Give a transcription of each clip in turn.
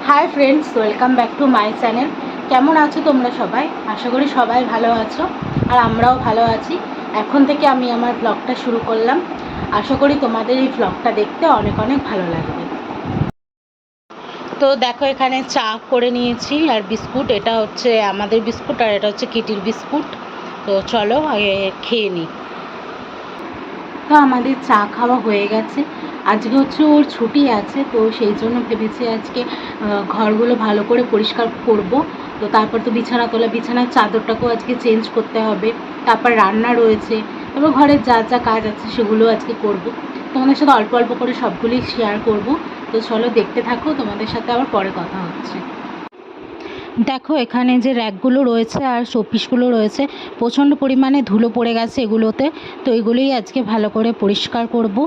Hi friends, welcome back to my channel. केमन आছো তোমরা সবাই? আশা করি সবাই ভালো আছো আর আমরাও ভালো আছি। এখন থেকে আমি আমার ব্লগটা শুরু করলাম। আশা করি তোমাদের এই ব্লগটা দেখতে অনেক অনেক ভালো লাগবে। তো দেখো, এখানে চা করে নিয়েছি আর বিস্কুট। এটা হচ্ছে আমাদের বিস্কুট আর এটা হচ্ছে কিটির বিস্কুট। তো চলো আগে খেয়ে নিই। তো আমাদের চা খাওয়া হয়ে গেছে। আজকে হচ্ছে ওর ছুটি আছে, তো সেই জন্য ভেবেছি আজকে ঘরগুলো ভালো করে পরিষ্কার করব। তো তারপর তো বিছানা তোলা, বিছানার চাদরটাকেও আজকে চেঞ্জ করতে হবে। তারপর রান্না রয়েছে, তারপর ঘরের যা যা কাজ আছে সেগুলো আজকে করব। তোমাদের সাথে অল্প অল্প করে সবগুলোই শেয়ার করব। তো চলো দেখতে থাকো, তোমাদের সাথে আবার পরে কথা হচ্ছে। দেখো, এখানে যে র্যাকগুলো রয়েছে আর শোপিসগুলো রয়েছে, প্রচণ্ড পরিমাণে ধুলো পড়ে গেছে এগুলোতে। তো এগুলোই আজকে ভালো করে পরিষ্কার করব।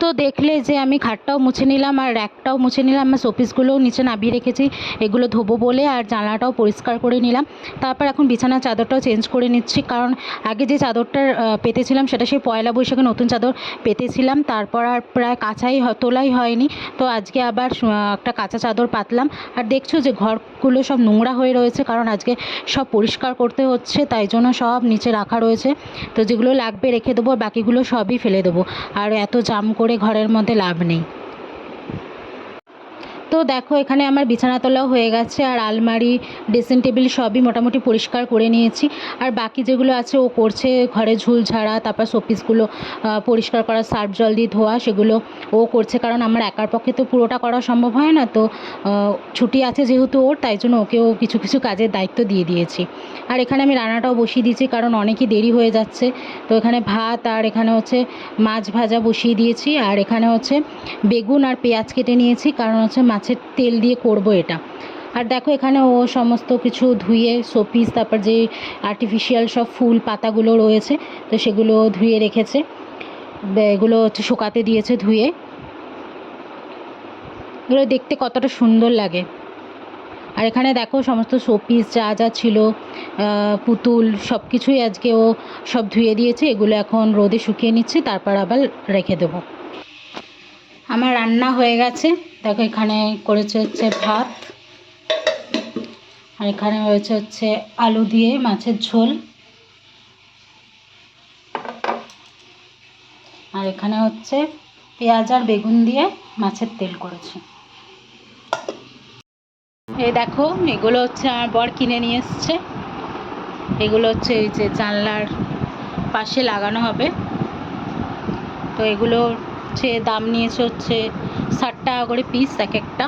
তো দেখলে যে আমি খাটটাও মুছে নিলাম আর র্যাকটাও মুছে নিলাম, আর শোপিসগুলোও নিচে নামিয়ে রেখেছি এগুলো ধোবো বলে, আর জানলাটাও পরিষ্কার করে নিলাম। তারপর এখন বিছানার চাদরটাও চেঞ্জ করে নিচ্ছি, কারণ আগে যে চাদরটা পেতেছিলাম সেটা সেই পয়লা বৈশাখে নতুন চাদর পেতেছিলাম, তারপর আর প্রায় তোলাই হয়নি। তো আজকে আবার একটা কাঁচা চাদর পাতলাম। আর দেখছো যে ঘরগুলো সব নোংরা হয়ে রয়েছে, কারণ আজকে সব পরিষ্কার করতে হচ্ছে, তাই জন্য সব নিচে রাখা রয়েছে। তো যেগুলো লাগবে রেখে দেবো, বাকিগুলো সবই ফেলে দেবো। আর এত জাম করে ঘরের মধ্যে লাভ নেই। তো দেখো, এখানে আমার বিছানা তোলাও হয়ে গেছে আর আলমারি, ড্রেসিং টেবিল সবই মোটামুটি পরিষ্কার করে নিয়েছি। আর বাকি যেগুলো আছে ও করছে, ঘরে ঝুল ঝাড়া, তারপর শোপিসগুলো পরিষ্কার করা, সার্ফ জল দিয়ে ধোয়া, সেগুলো ও করছে, কারণ আমার একার পক্ষে তো পুরোটা করা সম্ভব হয় না। তো ছুটি আছে যেহেতু ওর, তাই জন্য ওকেও কিছু কিছু কাজের দায়িত্ব দিয়ে দিয়েছি। আর এখানে আমি রান্নাটাও বসিয়ে দিয়েছি, কারণ অনেকই দেরি হয়ে যাচ্ছে। তো এখানে ভাত আর এখানে হচ্ছে মাছ ভাজা বসিয়ে দিয়েছি, আর এখানে হচ্ছে বেগুন আর পেঁয়াজ কেটে নিয়েছি, কারণ হচ্ছে মাছের তেল দিয়ে করব এটা। আর দেখো, এখানে ও সমস্ত কিছু ধুয়ে শোপিস, তারপর যে আর্টিফিশিয়াল সব ফুল পাতাগুলো রয়েছে তো সেগুলো ধুয়ে রেখেছে। এগুলো হচ্ছে শুকাতে দিয়েছে ধুয়ে। এগুলো দেখতে কতটা সুন্দর লাগে। আর এখানে দেখো, সমস্ত শোপিস যা যা ছিল, পুতুল, সব কিছুই আজকে ও সব ধুয়ে দিয়েছে। এগুলো এখন রোদে শুকিয়ে নিচ্ছি, তারপর আবার রেখে দেবো। আমার রান্না হয়ে গেছে। দেখো, এখানে করেছে হচ্ছে ভাত, আর এখানে হয়েছে হচ্ছে আলু দিয়ে মাছের ঝোল, আর এখানে হচ্ছে পেঁয়াজ আর বেগুন দিয়ে মাছের তেল করেছি। এই দেখো, এগুলো হচ্ছে আমার বর কিনে নিয়ে এসছে। এগুলো হচ্ছে এই যে জানলার পাশে লাগানো হবে। তো এগুলো হচ্ছে দাম নিয়েছে হচ্ছে 60 টাকা করে পিস এক একটা।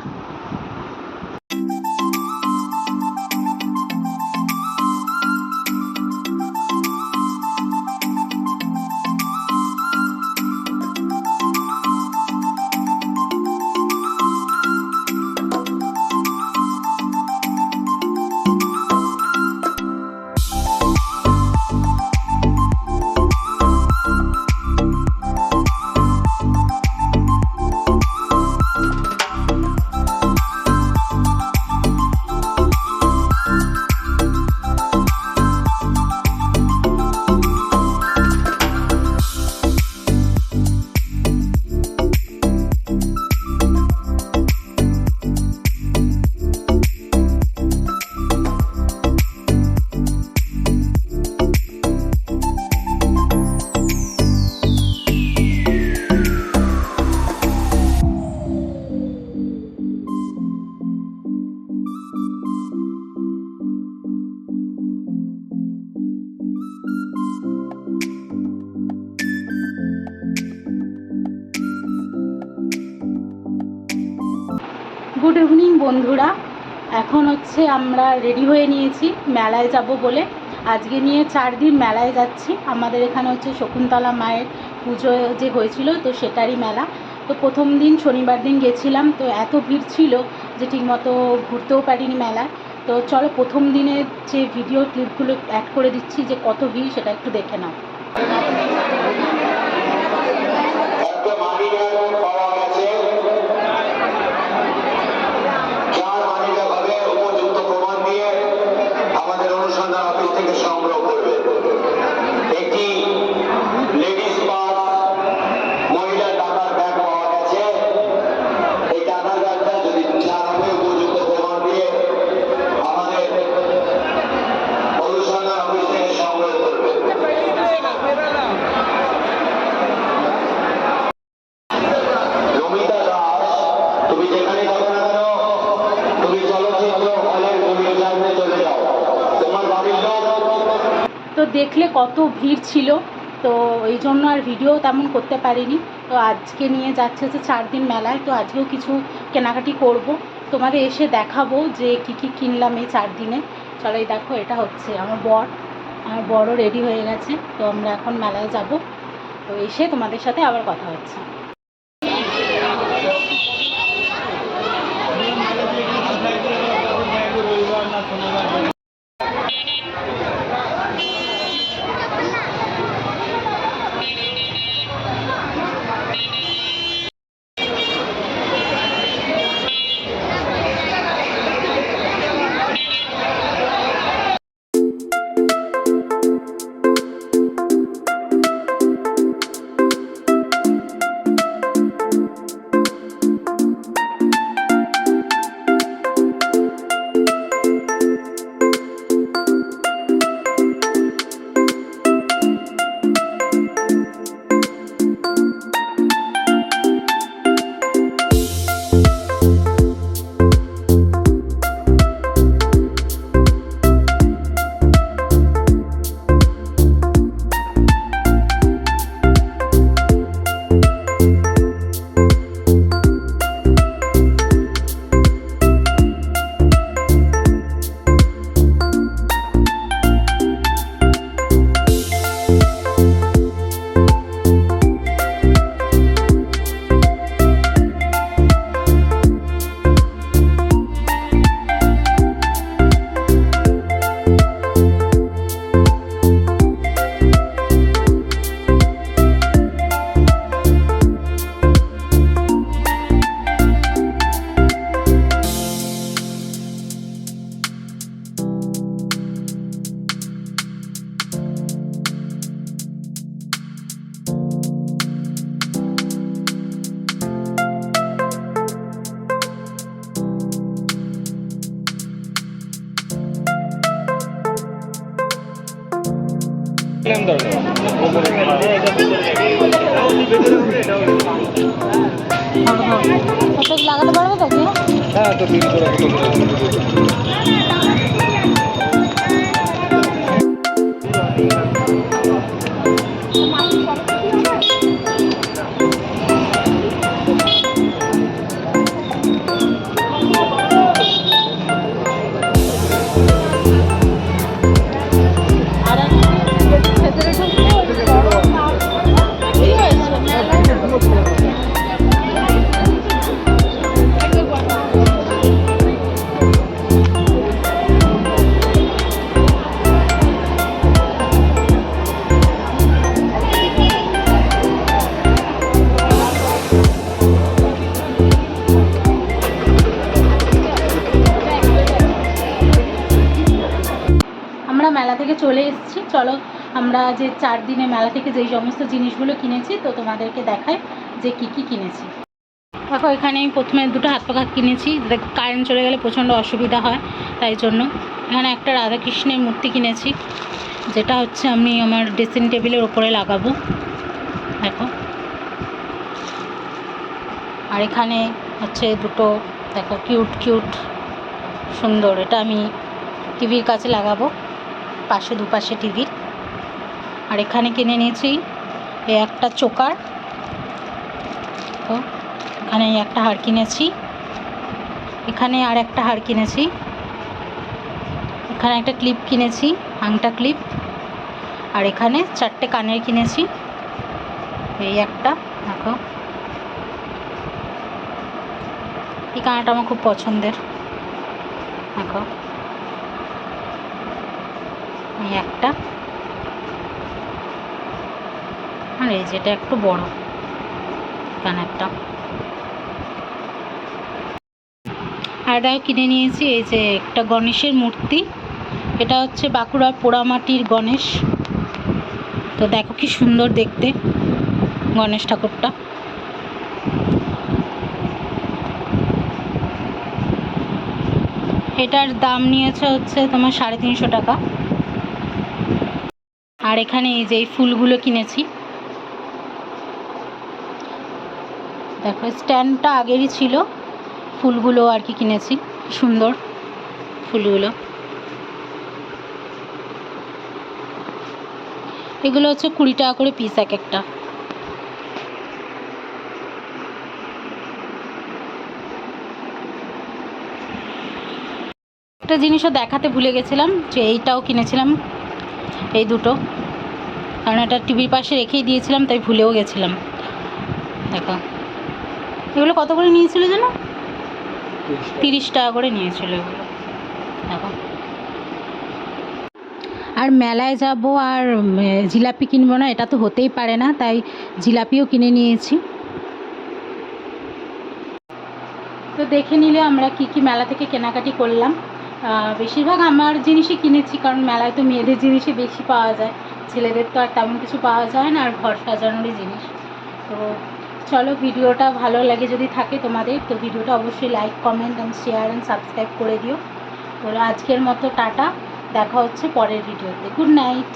গুড ইভিনিং বন্ধুরা। এখন হচ্ছে আমরা রেডি হয়ে নিয়েছি মেলায় যাব বলে। আজকে নিয়ে 4 দিন মেলায় যাচ্ছি। আমাদের এখানে হচ্ছে শকুন্তলা মায়ের পুজো যে হয়েছিল, তো সেটারই মেলা। তো প্রথম দিন শনিবার দিন গেছিলাম, তো এত ভিড় ছিল যে ঠিকমতো ঘুরতেও পারিনি মেলায়। তো চলো প্রথম দিনের যে ভিডিও ক্লিপগুলো অ্যাড করে দিচ্ছি, যে কত ভিড় সেটা একটু দেখে নাও। আমাদের অনুসন্ধান অফিস থেকে সংগ্রহ করবে একটি লেডিস পাস মহিলা টাকার ব্যাগ পাওয়া গেছে। এই টাকার ব্যাগটা যদি চালাবে উপযুক্ত প্রমাণ দিয়ে আমাদের অনুসন্ধান অফিস থেকে সংগ্রহ করবে। নমিতা দাস, তুমি যেখানে থাকো না কেন, তুমি চলচ্চিত্র হলের ভূমির সামনে চলে যাও। তোমার বাড়ির লোক তো দেখলে কত ভিড় ছিল, তো এই জন্য আর ভিডিও তেমন করতে পারিনি। তো আজকে নিয়ে যাচ্ছে হচ্ছে 4 দিন মেলায়, তো আজকেও কিছু কেনাকাটি করব, তোমাদের এসে দেখাবো যে কি কি কিনলাম এই 4 দিনে। চলো, এই দেখো, এটা হচ্ছে আমার বড়ও রেডি হয়ে গেছে। তো আমরা এখন মেলায় যাব, তো এসে তোমাদের সাথে আবার কথা হচ্ছে। লাগাতে পারবে তো? হ্যাঁ, তো বিল করে মেলা থেকে চলে এসেছি। চলো আমরা যে 4 দিনে মেলা থেকে যেই সমস্ত জিনিসগুলো কিনেছি, তো তোমাদেরকে দেখাই যে কি কি কিনেছি। দেখো, এখানে আমি প্রথমে 2টো হাত পাখা কিনেছি, কারেন্ট চলে গেলে প্রচণ্ড অসুবিধা হয়, তাই জন্য। এখানে একটা রাধাকৃষ্ণের মূর্তি কিনেছি, যেটা হচ্ছে আমি আমার ড্রেসিং টেবিলের ওপরে লাগাবো, দেখো। আর এখানে হচ্ছে 2টো, দেখো, কিউট সুন্দর, এটা আমি টিভির কাছে লাগাবো, পাশে দুপাশে টিভির। আর এখানে কিনে নিয়েছি এই একটা চোকার, তো এখানে একটা হার কিনেছি, এখানে আর একটা হার কিনেছি, এখানে একটা ক্লিপ কিনেছি, আংটা ক্লিপ। আর এখানে 4টে কানের কিনেছি, এই একটা দেখো, এই কানাটা আমার খুব পছন্দের, দেখো এই একটা, আর এই যেটা একটু বড় কানেরটা। আর এটাও কিনে নিয়েছি, এই যে একটা গণেশের মূর্তি, এটা হচ্ছে বাঁকুড়ার পোড়ামাটির গণেশ। তো দেখো কি সুন্দর দেখতে গণেশ ঠাকুরটা। এটার দাম নিয়েছে হচ্ছে তোমার 350 টাকা। আর এখানে এই যে এই ফুলগুলো কিনেছি, দেখো স্ট্যান্ডটা আগেরই ছিল, ফুলগুলো আর কি কিনেছি, সুন্দর ফুলগুলো। এগুলো হচ্ছে 20 টাকা করে পিস এক একটা। একটা জিনিসও দেখাতে ভুলে গেছিলাম, যে এইটাও কিনেছিলাম, এই দুটো, কারণ এটা টিভির পাশে রেখেই দিয়েছিলাম, তাই ভুলেও গেছিলাম। দেখো এগুলো কত করে নিয়েছিল যেন, 30 টাকা করে নিয়েছিল এগুলো, দেখো। আর মেলায় যাব আর জিলাপি কিনবো না, এটা তো হতেই পারে না, তাই জিলাপিও কিনে নিয়েছি। তো দেখে নিলে আমরা কি কি মেলা থেকে কেনাকাটি করলাম। বেশিরভাগ আমার জিনিসই কিনেছি, কারণ মেলায় তো মেয়েদের জিনিসই বেশি পাওয়া যায়, ছেলেদের তো আর তেমন কিছু পাওয়া যায় না, আর ঘর সাজানোরই জিনিস। তো চলো, ভিডিওটা ভালো লাগে যদি থাকে তোমাদের, তো ভিডিওটা অবশ্যই like, comment and share and subscribe করে দিও। তো আজকের মতো টাটা, দেখা হচ্ছে পরের ভিডিওতে। Good night.